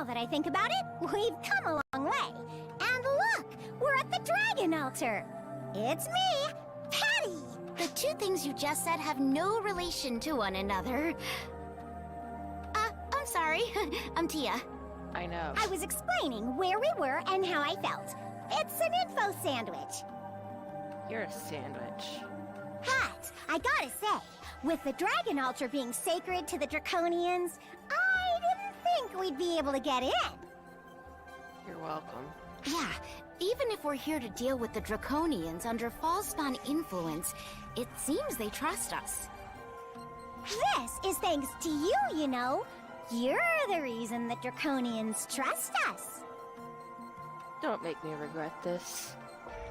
Now that I think about it, we've come a long way. And look, we're at the dragon altar. It's me, Patty. The two things you just said have no relation to one another. I'm sorry. I'm Tia. I know. I was explaining where we were and how I felt. It's an info sandwich. You're a sandwich. But I gotta say, with the dragon altar being sacred to the Draconians, I didn't think we'd be able to get in. You're welcome. Yeah, even if we're here to deal with the Draconians under Fallspawn influence, it seems they trust us. This is thanks to you, you know. You're the reason the Draconians trust us. Don't make me regret this.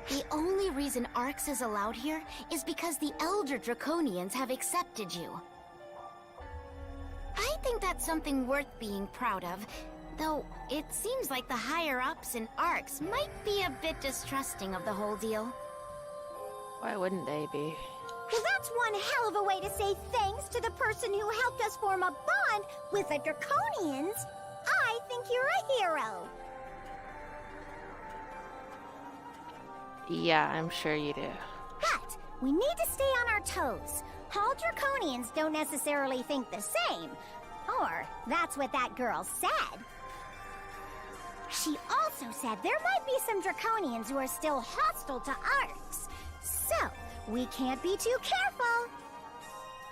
The only reason Arx is allowed here is because the Elder Draconians have accepted you. I think that's something worth being proud of, though it seems like the higher-ups in Arx might be a bit distrusting of the whole deal. Why wouldn't they be? Well, that's one hell of a way to say thanks to the person who helped us form a bond with the Draconians. I think you're a hero. Yeah, I'm sure you do. But we need to stay on our toes. All Draconians don't necessarily think the same. Or that's what that girl said. She also said there might be some Draconians who are still hostile to Arx. So, we can't be too careful.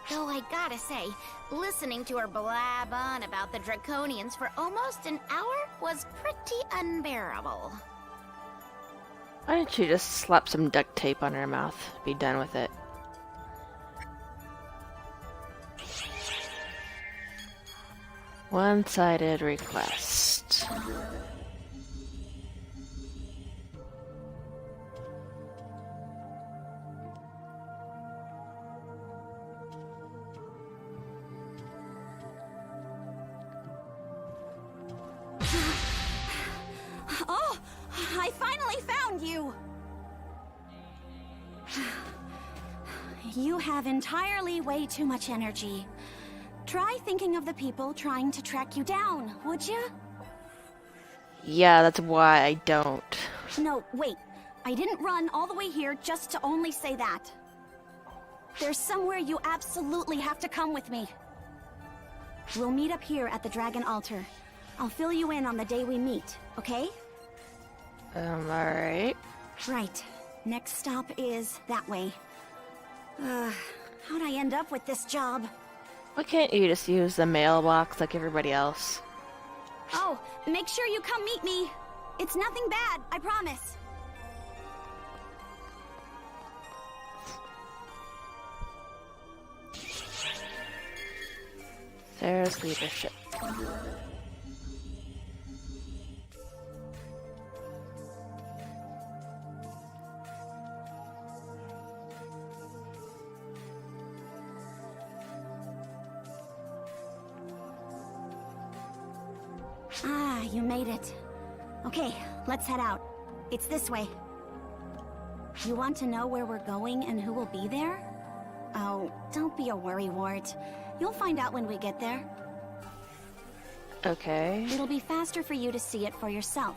Though I gotta say, listening to her blab on about the Draconians for almost an hour was pretty unbearable. Why don't you just slap some duct tape on her mouth? Be done with it. One-sided request. Oh, I finally found you! You have entirely way too much energy. Try thinking of the people trying to track you down, would you? Yeah, that's why I don't. No, wait. I didn't run all the way here just to only say that. There's somewhere you absolutely have to come with me. We'll meet up here at the Dragon Altar. I'll fill you in on the day we meet, okay? Alright. Right. Next stop is that way. How'd I end up with this job? Why can't you just use the mailbox like everybody else? Oh, make sure you come meet me. It's nothing bad, I promise. Sarah's leadership. Ah, you made it. Okay, let's head out. It's this way. You want to know where we're going and who will be there? Oh, don't be a worrywart. You'll find out when we get there. Okay. It'll be faster for you to see it for yourself.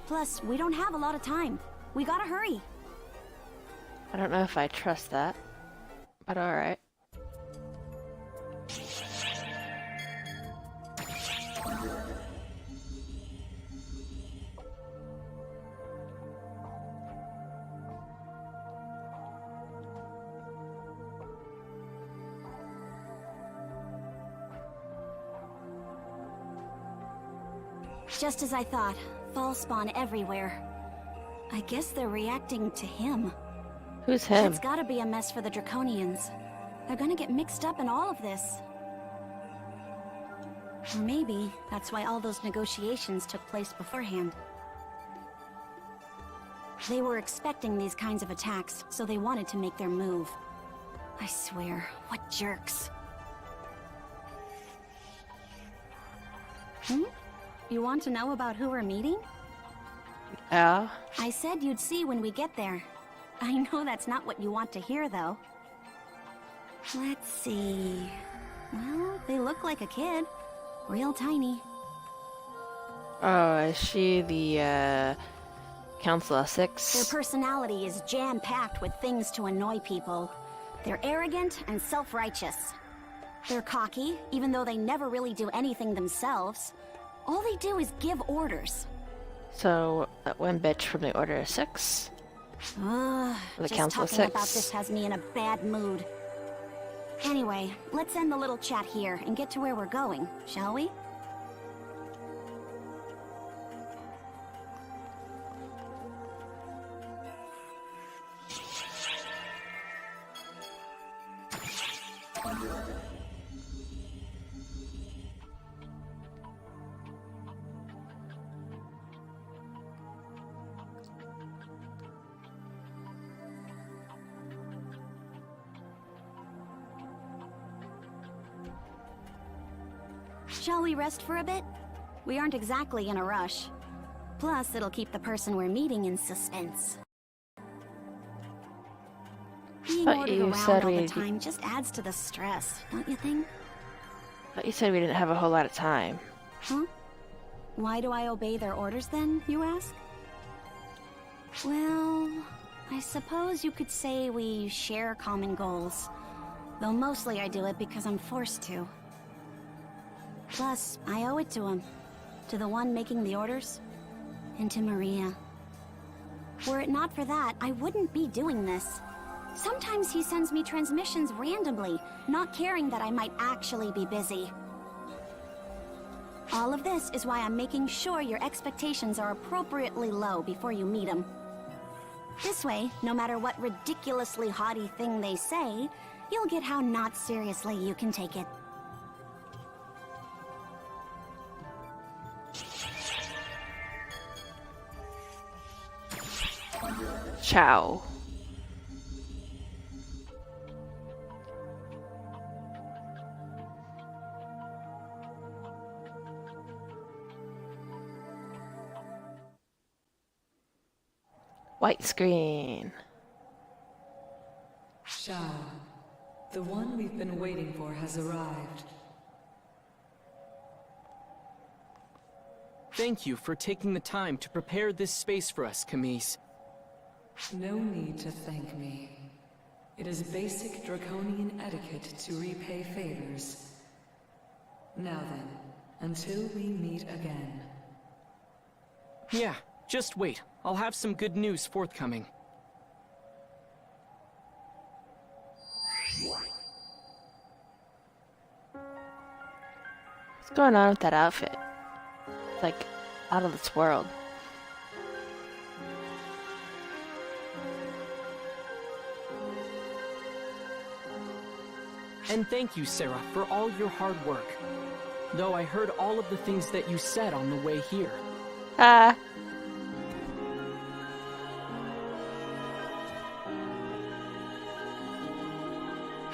Plus, we don't have a lot of time. We gotta hurry. I don't know if I trust that, but alright. Just as I thought. Fallspawn everywhere. I guess they're reacting to him. Who's him? That's gotta be a mess for the Draconians. They're gonna get mixed up in all of this. Or maybe that's why all those negotiations took place beforehand. They were expecting these kinds of attacks, so they wanted to make their move. I swear, what jerks. You want to know about who we're meeting? Yeah? I said you'd see when we get there. I know that's not what you want to hear, though. Let's see... Well, they look like a kid. Real tiny. Oh, is she the, Council of Their Six? personality is jam-packed with things to annoy people. They're arrogant and self-righteous. They're cocky, even though they never really do anything themselves. All they do is give orders. So, that one bitch from the Order of Six? The Just Council of talking Six? about this has me in a bad mood. Anyway, let's end the little chat here and get to where we're going, shall we? Shall we rest for a bit? We aren't exactly in a rush. Plus, it'll keep the person we're meeting in suspense. Being But ordered you around said all the we- time just adds to the stress, don't you think? But you said we didn't have a whole lot of time. Huh? Why do I obey their orders then, you ask? Well, I suppose you could say we share common goals. Though mostly I do it because I'm forced to. Plus, I owe it to him. To the one making the orders. And to Maria. Were it not for that, I wouldn't be doing this. Sometimes he sends me transmissions randomly, not caring that I might actually be busy. All of this is why I'm making sure your expectations are appropriately low before you meet him. This way, no matter what ridiculously haughty thing they say, you'll get how not seriously you can take it. Ciao. White screen. Shao, the one we've been waiting for has arrived. Thank you for taking the time to prepare this space for us, Camise. No need to thank me. It is basic draconian etiquette to repay favors. Now then, until we meet again. Yeah, just wait. I'll have some good news forthcoming. What's going on with that outfit? It's like out of this world. And thank you, Sarah, for all your hard work. Though I heard all of the things that you said on the way here. Ah.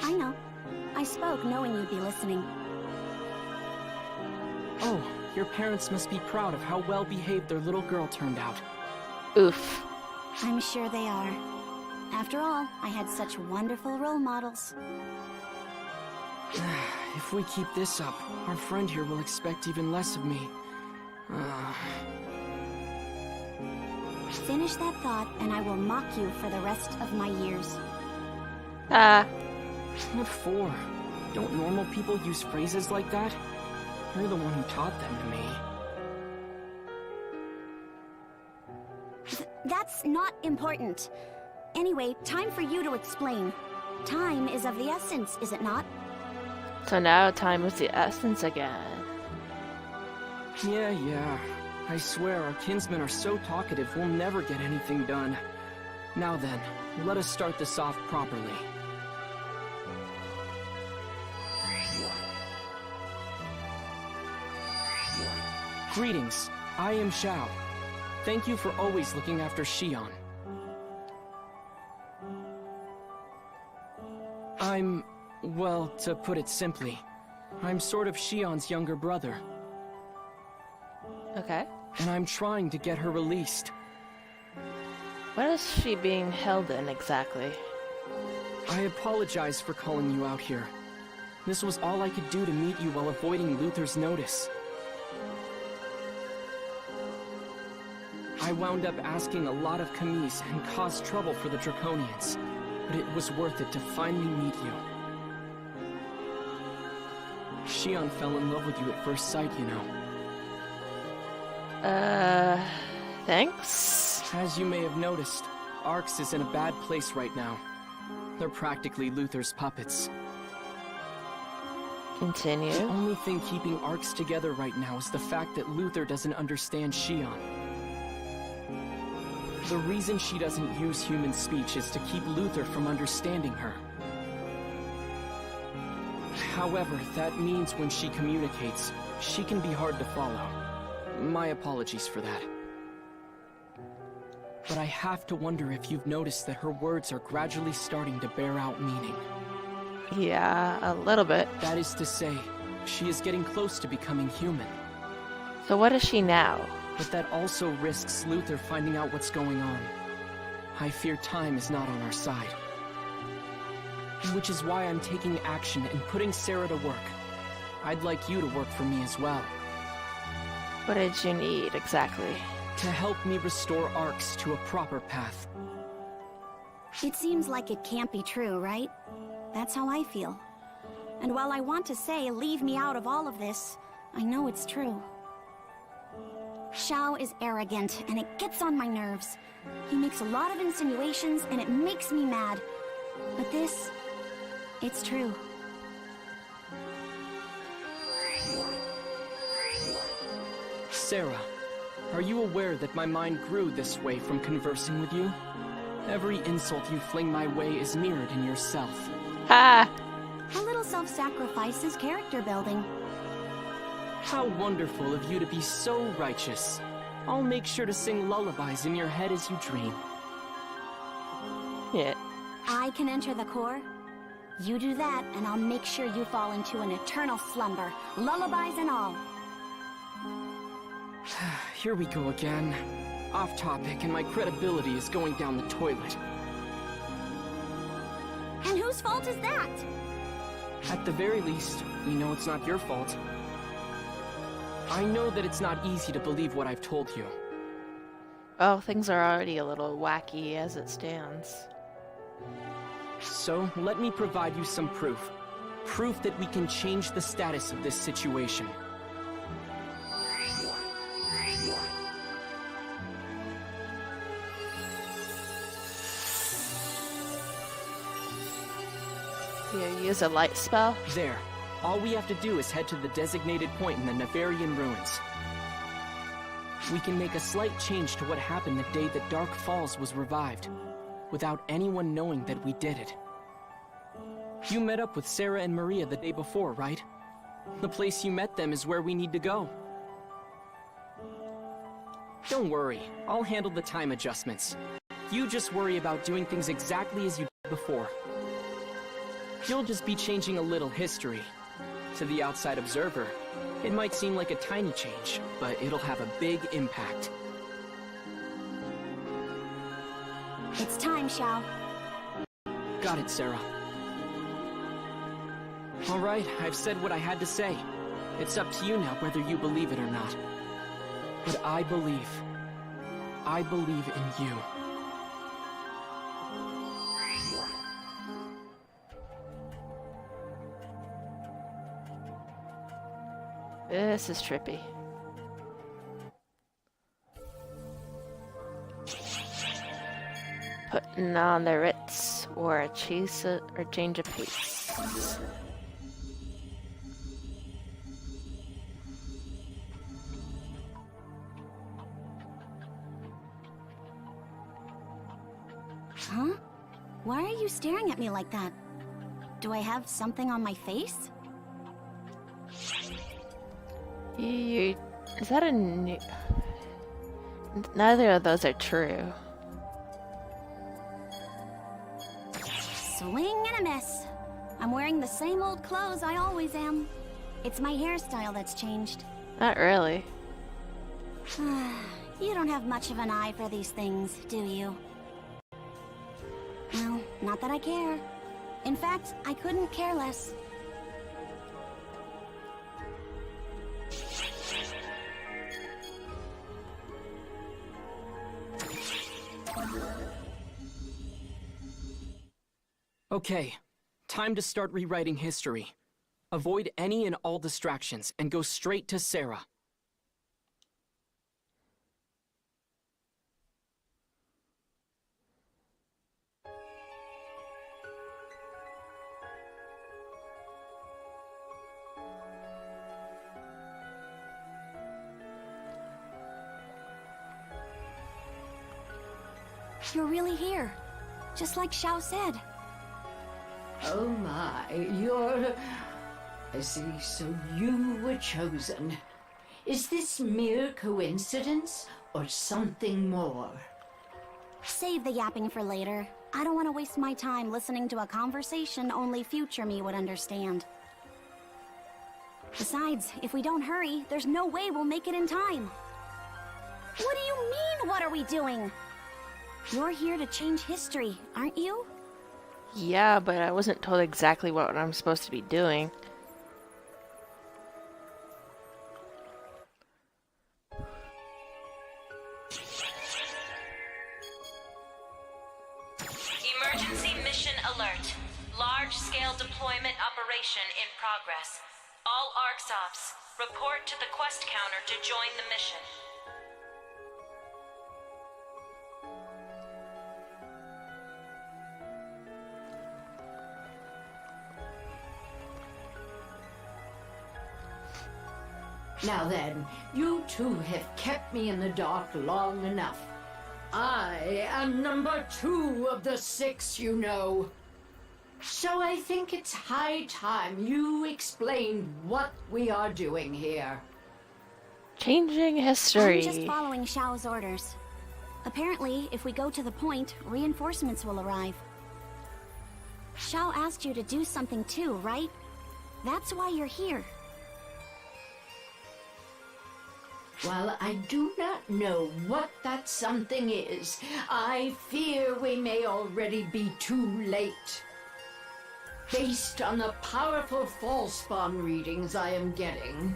I know. I spoke knowing you'd be listening. Oh, your parents must be proud of how well behaved their little girl turned out. Oof. I'm sure they are. After all, I had such wonderful role models. If we keep this up, our friend here will expect even less of me. Finish that thought, and I will mock you for the rest of my years. Ah. What for? Don't normal people use phrases like that? You're the one who taught them to me. That's not important. Anyway, time for you to explain. Time is of the essence, is it not? So now time is the essence again. Yeah. I swear our kinsmen are so talkative we'll never get anything done. Now then, let us start this off properly. Greetings, I am Shao. Thank you for always looking after Xion. Well, to put it simply, I'm sort of Xion's younger brother. Okay. And I'm trying to get her released. What is she being held in exactly? I apologize for calling you out here. This was all I could do to meet you while avoiding Luther's notice. I wound up asking a lot of commis and caused trouble for the Draconians. But it was worth it to finally meet you. Shion fell in love with you at first sight, you know. Thanks? As you may have noticed, Arx is in a bad place right now. They're practically Luther's puppets. Continue. The only thing keeping Arx together right now is the fact that Luther doesn't understand Shion. The reason she doesn't use human speech is to keep Luther from understanding her. However, that means when she communicates, she can be hard to follow. My apologies for that. But I have to wonder if you've noticed that her words are gradually starting to bear out meaning. Yeah, a little bit. That is to say, she is getting close to becoming human. So what is she now? But that also risks Luther finding out what's going on. I fear time is not on our side. Which is why I'm taking action and putting Sarah to work. I'd like you to work for me as well. What did you need, exactly? To help me restore Arx to a proper path. It seems like it can't be true, right? That's how I feel. And while I want to say, leave me out of all of this, I know it's true. Xiao is arrogant, and it gets on my nerves. He makes a lot of insinuations, and it makes me mad. But this, it's true. Sarah, are you aware that my mind grew this way from conversing with you? Every insult you fling my way is mirrored in yourself. Ha! A little self-sacrifice is character building. How wonderful of you to be so righteous. I'll make sure to sing lullabies in your head as you dream. Yeah. I can enter the core. You do that, and I'll make sure you fall into an eternal slumber, lullabies and all. Here we go again. Off topic, and my credibility is going down the toilet. And whose fault is that? At the very least, we know it's not your fault. I know that it's not easy to believe what I've told you. Oh, things are already a little wacky as it stands. So, let me provide you some proof. Proof that we can change the status of this situation. You use a light spell? There. All we have to do is head to the designated point in the Nevarian ruins. We can make a slight change to what happened the day that Dark Falls was revived, without anyone knowing that we did it. You met up with Sarah and Maria the day before, right? The place you met them is where we need to go. Don't worry, I'll handle the time adjustments. You just worry about doing things exactly as you did before. You'll just be changing a little history. To the outside observer, it might seem like a tiny change, but it'll have a big impact. It's time, Xiao. Got it, Sarah. Alright, I've said what I had to say. It's up to you now whether you believe it or not. But I believe. I believe in you. This is trippy. Putting on the Ritz or a cheese or change of pace. Huh? Why are you staring at me like that? Do I have something on my face? Is that a new... Neither of those are true. Swing and a miss. I'm wearing the same old clothes I always am. It's my hairstyle that's changed. Not really. You don't have much of an eye for these things, do you? Well, not that I care. In fact, I couldn't care less. Okay, time to start rewriting history. Avoid any and all distractions and go straight to Sarah. You're really here. Just like Xiao said. Oh my, you're... I see, so you were chosen. Is this mere coincidence, or something more? Save the yapping for later. I don't want to waste my time listening to a conversation only future me would understand. Besides, if we don't hurry, there's no way we'll make it in time. What do you mean, what are we doing? You're here to change history, aren't you? Yeah, but I wasn't told exactly what I'm supposed to be doing. Emergency mission alert. Large-scale deployment operation in progress. All ARCS ops, report to the quest counter to join the mission. Now then, you two have kept me in the dark long enough. I am number 2 of the 6, you know. So I think it's high time you explain what we are doing here. Changing history. I'm just following Xiao's orders. Apparently, if we go to the point, reinforcements will arrive. Xiao asked you to do something too, right? That's why you're here. While I do not know what that something is, I fear we may already be too late. Based on the powerful false spawn readings I am getting,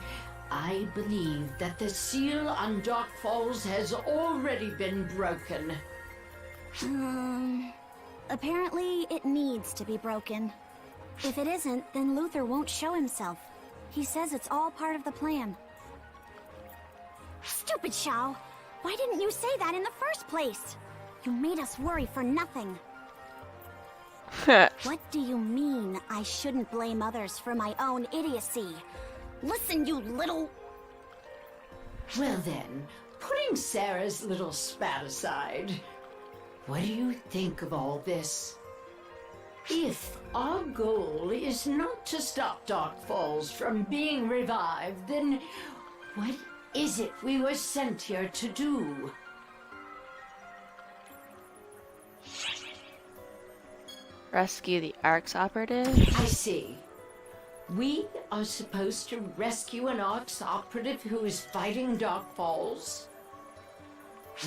I believe that the seal on Dark Falls has already been broken. Apparently it needs to be broken. If it isn't, then Luther won't show himself. He says it's all part of the plan. Stupid Xiao! Why didn't you say that in the first place? You made us worry for nothing. What do you mean I shouldn't blame others for my own idiocy? Listen, you little... Well then, putting Sarah's little spat aside, what do you think of all this? If our goal is not to stop Dark Falls from being revived, then what is it we were sent here to do? Rescue the ARCS operative? I see. We are supposed to rescue an ARCS operative who is fighting Dark Falls?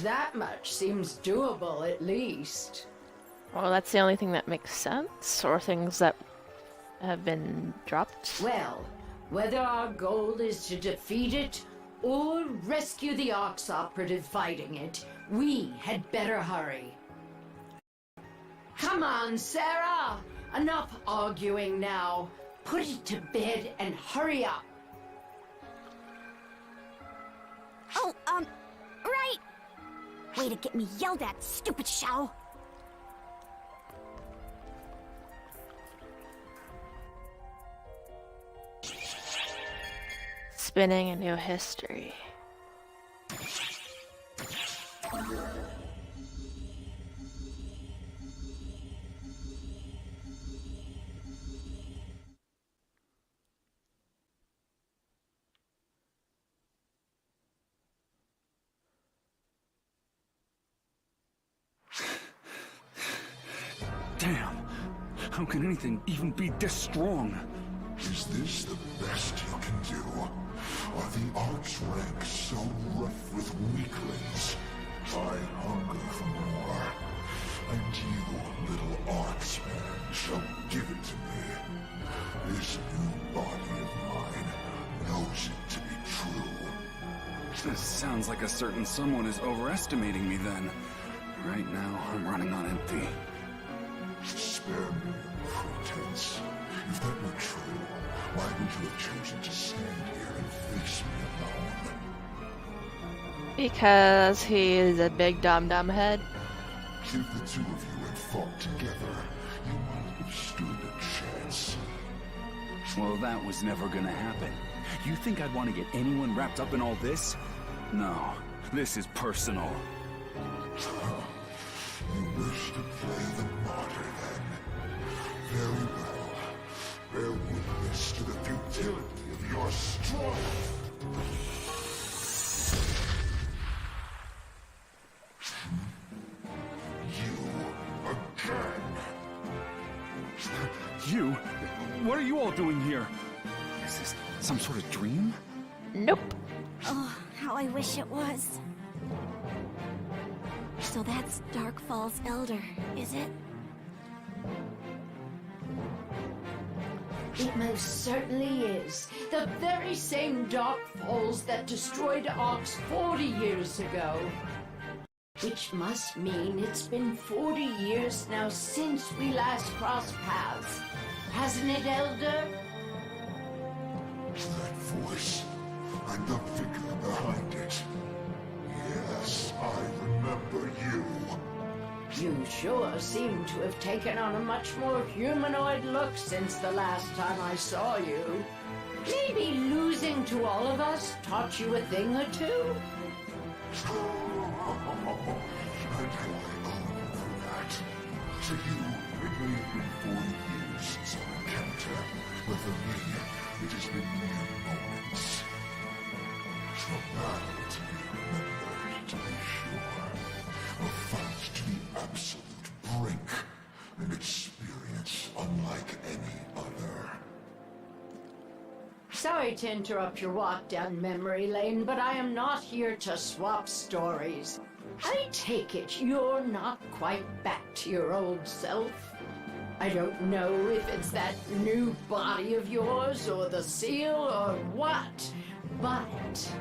That much seems doable, at least. Well, that's the only thing that makes sense, or things that have been dropped. Well, whether our goal is to defeat it or rescue the ARCS operative fighting it, we had better hurry. Come on, Sarah! Enough arguing now. Put it to bed and hurry up. Oh, right! Way to get me yelled at, stupid Xiao! Spinning a new history. Damn! How can anything even be this strong? Is this the best you can do? Are the ARC's ranks so rough with weaklings? I hunger for more. And you, little ARC's man, shall give it to me. This new body of mine knows it to be true. This sounds like a certain someone is overestimating me then. Right now, I'm running on empty. Spare me your pretense. If that were true, why would you have chosen to stand here and face me alone? Because he is a big dumb head. If the two of you had fought together, you might have stood a chance. Well, that was never gonna happen. You think I'd want to get anyone wrapped up in all this? No, this is personal. You wish to play the martyr, then? Very well. Bear witness to the futility of your strife. You again. You? What are you all doing here? Is this some sort of dream? Nope. Oh, how I wish it was. So that's Dark Falls Elder, is it? It most certainly is. The very same Dark Falls that destroyed Ox 40 years ago. Which must mean it's been 40 years now since we last crossed paths. Hasn't it, Elder? That voice, and the figure behind it. Yes, I remember you. You sure seem to have taken on a much more humanoid look since the last time I saw you. Maybe losing to all of us taught you a thing or two? And why owe you for that? To you, it may have been 40 years since our encounter, but for me, it has been mere moments. A battle to be remembered, to be sure. A fight to the absolute brink. An experience unlike any other. Sorry to interrupt your walk down memory lane, but I am not here to swap stories. I take it you're not quite back to your old self. I don't know if it's that new body of yours, or the seal, or what, but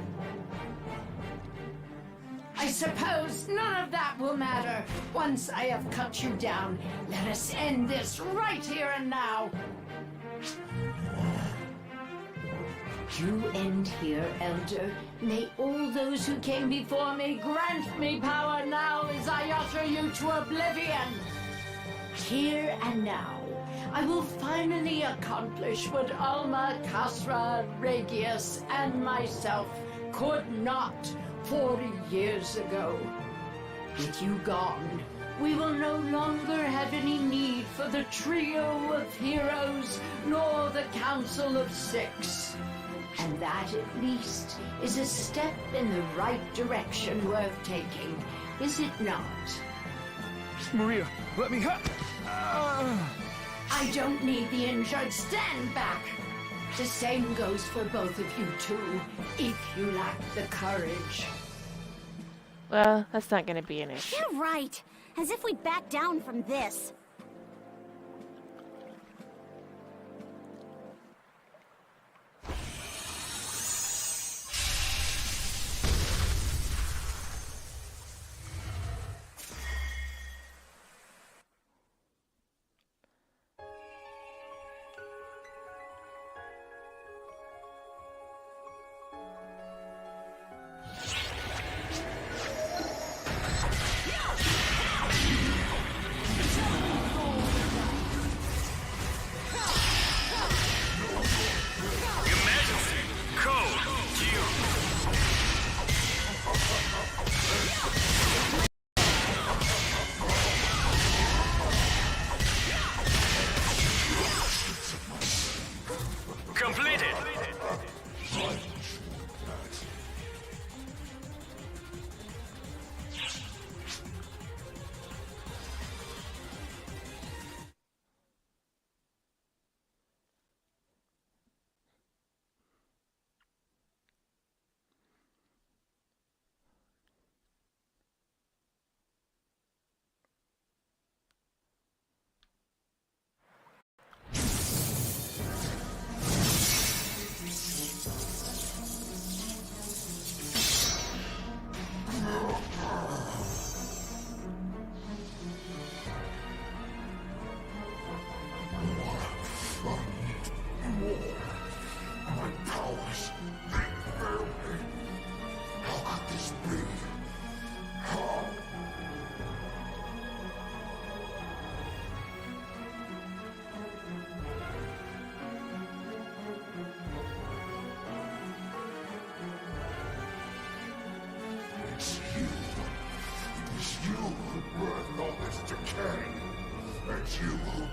I suppose none of that will matter. Once I have cut you down, let us end this right here and now. You end here, Elder. May all those who came before me grant me power now as I utter you to oblivion. Here and now, I will finally accomplish what Alma, Kasra, Regius, and myself could not 40 years ago. With you gone, we will no longer have any need for the trio of heroes nor the Council of Six. And that, at least, is a step in the right direction worth taking, is it not? Maria, let me I don't need the injured. Stand back! The same goes for both of you two, if you lack the courage. Well, that's not gonna be an issue. You're right. As if we'd back down from this.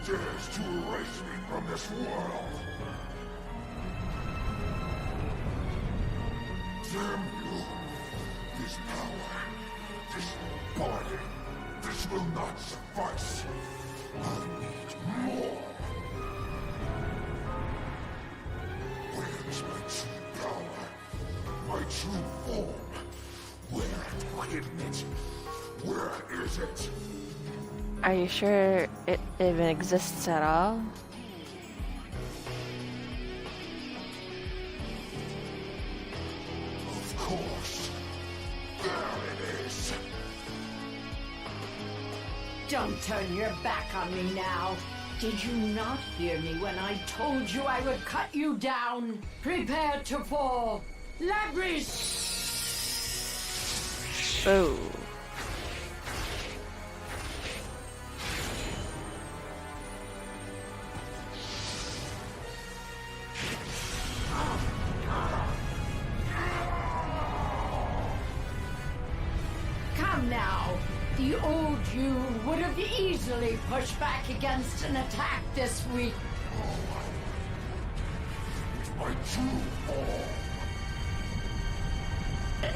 dares to erase me from this world? Damn you! This power, this body, this will not suffice. I need more. Where's my true power? My true form? Where have you hidden it? Where is it? Are you sure it even exists at all? Of course. There it is. Don't turn your back on me now. Did you not hear me when I told you I would cut you down? Prepare to fall. Labris! Oh. Come now. The old you would have easily pushed back against an attack this week. My true form.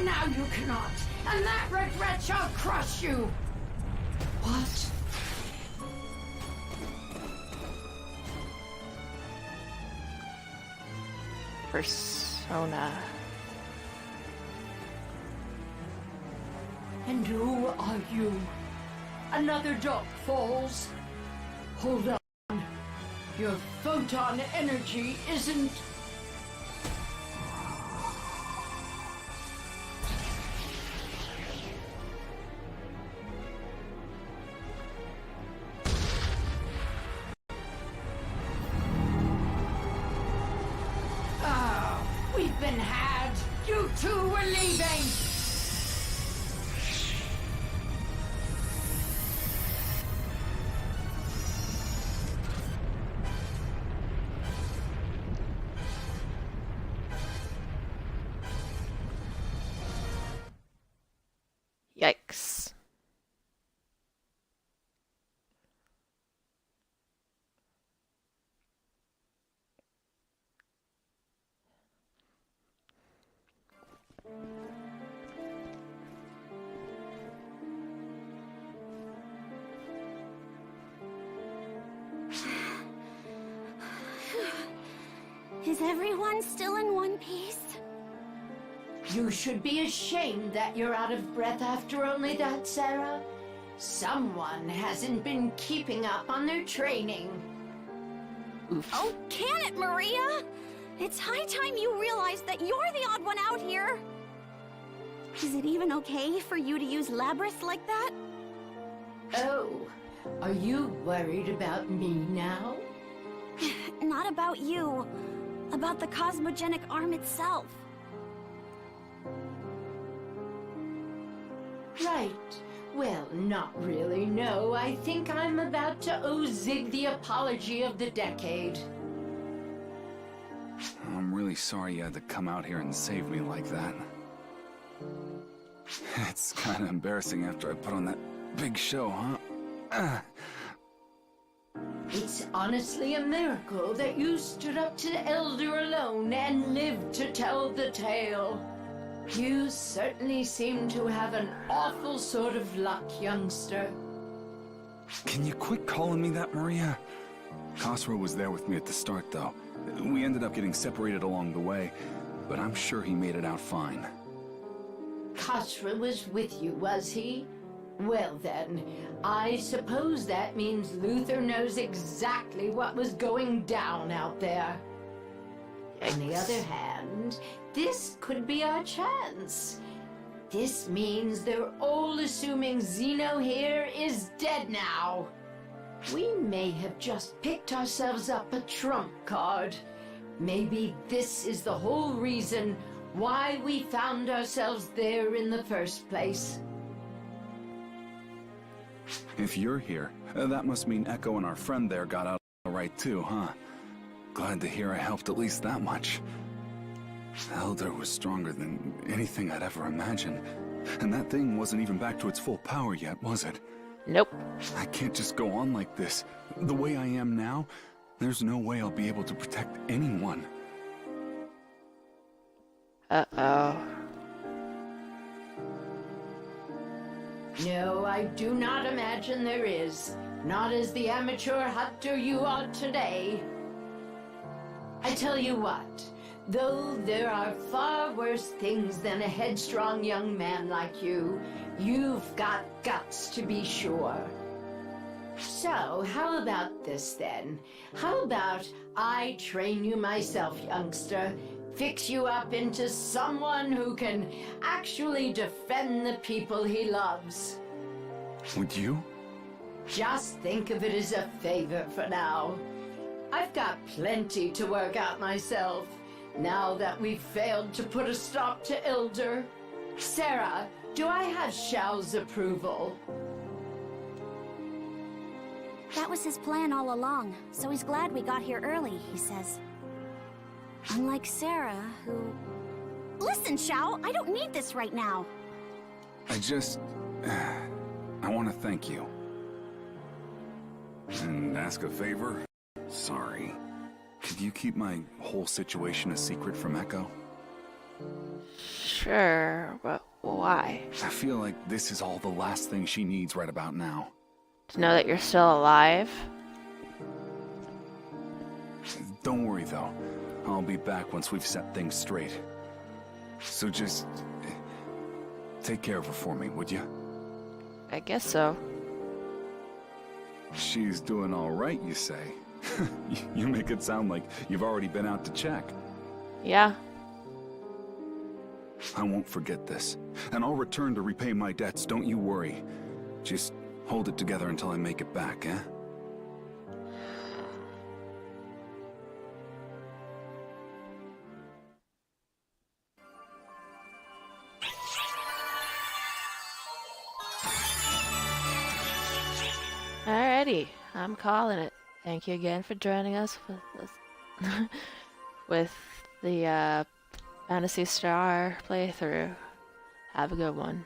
Now you cannot, and that regret shall crush you. What? Persona. And who are you? Another Dark Falls? Hold on. Your photon energy isn't... We've been had. You two were leaving. Yikes. Is everyone still in one piece? You should be ashamed that you're out of breath after only that, Sarah. Someone hasn't been keeping up on their training. Oof. Oh, can it, Maria? It's high time you realize that you're the odd one out here. Is it even okay for you to use Labris like that? Oh, are you worried about me now? Not about you. About the cosmogenic arm itself. Right. Well, not really, no. I think I'm about to owe Zig the apology of the decade. I'm really sorry you had to come out here and save me like that. It's kind of embarrassing after I put on that big show, huh? It's honestly a miracle that you stood up to the Elder alone and lived to tell the tale. You certainly seem to have an awful sort of luck, youngster. Can you quit calling me that, Maria? Khosrow was there with me at the start, though. We ended up getting separated along the way, but I'm sure he made it out fine. Khosrow was with you, was he? Well then, I suppose that means Luther knows exactly what was going down out there. On the other hand, this could be our chance. This means they're all assuming Zeno here is dead now. We may have just picked ourselves up a trump card. Maybe this is the whole reason why we found ourselves there in the first place. If you're here, that must mean Echo and our friend there got out all right too, huh? Glad to hear I helped at least that much. Elder was stronger than anything I'd ever imagined. And that thing wasn't even back to its full power yet, was it? Nope. I can't just go on like this. The way I am now, there's no way I'll be able to protect anyone. Uh-oh. No, I do not imagine there is. Not as the amateur hunter you are today. I tell you what, though there are far worse things than a headstrong young man like you, you've got guts to be sure. So, how about this then? How about I train you myself, youngster? Fix you up into someone who can actually defend the people he loves. Would you? Just think of it as a favor for now. I've got plenty to work out myself, now that we've failed to put a stop to Ilder. Sarah, do I have Xiao's approval? That was his plan all along, so he's glad we got here early, he says. Unlike Sarah, who... Listen, Xiao, I don't need this right now. I want to thank you. And ask a favor? Sorry. Could you keep my whole situation a secret from Echo? Sure, but why? I feel like this is all the last thing she needs right about now. To know that you're still alive? Don't worry, though. I'll be back once we've set things straight. So just... take care of her for me, would you? I guess so. She's doing all right, you say? You make it sound like you've already been out to check. Yeah. I won't forget this, and I'll return to repay my debts, don't you worry. Just hold it together until I make it back, eh? Alrighty, I'm calling it. Thank you again for joining us with this with the Fantasy Star playthrough. Have a good one.